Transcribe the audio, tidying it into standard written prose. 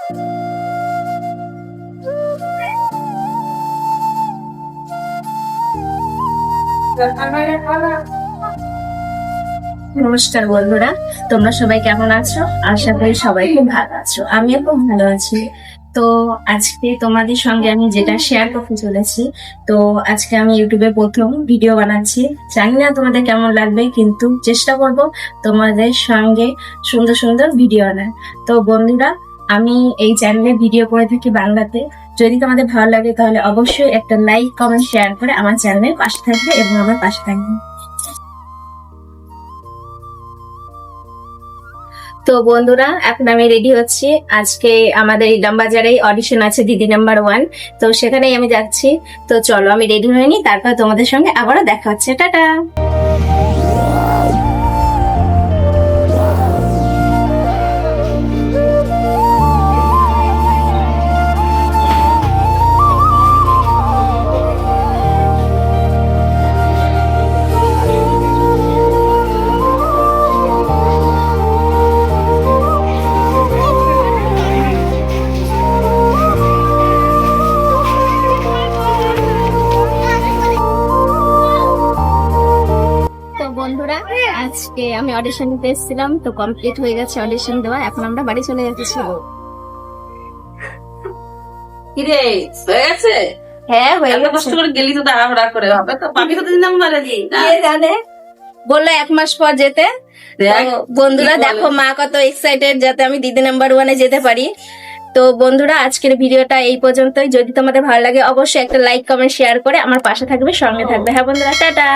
নমস্কার বন্ধুরা, তোমরা সবাই কেমন আছো? আশা করি সবাই খুব ভালো আছো। আমিও খুব ভালো আছি। তো আজকে তোমাদের সঙ্গে আমি যেটা শেয়ার করতে চলেছি, তো আজকে আমি ইউটিউবে প্রথম ভিডিও বানাচ্ছি। জানি না তোমাদের কেমন লাগবে, কিন্তু চেষ্টা করব তোমাদের সঙ্গে সুন্দর সুন্দর ভিডিও আনার। তো বন্ধুরা, আমি এই চ্যানেলে ভিডিও করে থাকি বাংলাতে। যদি তোমাদের ভালো লাগে তাহলে অবশ্যই একটা লাইক, কমেন্ট, শেয়ার করে আমার চ্যানেলের পাশে থাকবে এবং আমার পাশে থাকবে। তো বন্ধুরা, এখন আমি রেডি হচ্ছি। আজকে আমাদের ইলাম বাজারে অডিশন আছে দিদি নাম্বার 1, তো সেখানেই আমি যাচ্ছি। তো চলো আমি রেডি হয়ে নিই, তারপর তোমাদের সঙ্গে আবারও দেখা হচ্ছে। টাটা। তো বন্ধুরা, আজকে আমি অডিশন দিতে এসেছিলাম, তো কমপ্লিট হয়ে গেছে অডিশন দেওয়া। এখন আমরা বাড়ি চলে যাচ্ছি। কিরে হয়ে গেছে? হ্যাঁ, হয়ে এত কষ্ট গেছে। করে গেলি তো তাড়াহুড়া করে হবে তো, পাবি কত দিন নাম্বারে দি না? কে জানে, বললো 1 মাস পর যেতে। দেখ, তো বন্ধুরা কি বলে? দেখো, মা কত এক্সাইটেড যাতে আমি দিদি নাম্বার 1-এ যেতে পারি। তো বন্ধুরা, আজকের ভিডিওটা এই পর্যন্তই। যদি তোমাদের ভালো লাগে অবশ্যই একটা লাইক, কমেন্ট, শেয়ার করে আমার পাশে থাকবে, সঙ্গে থাকবে। হ্যাঁ বন্ধুরা, টাটা।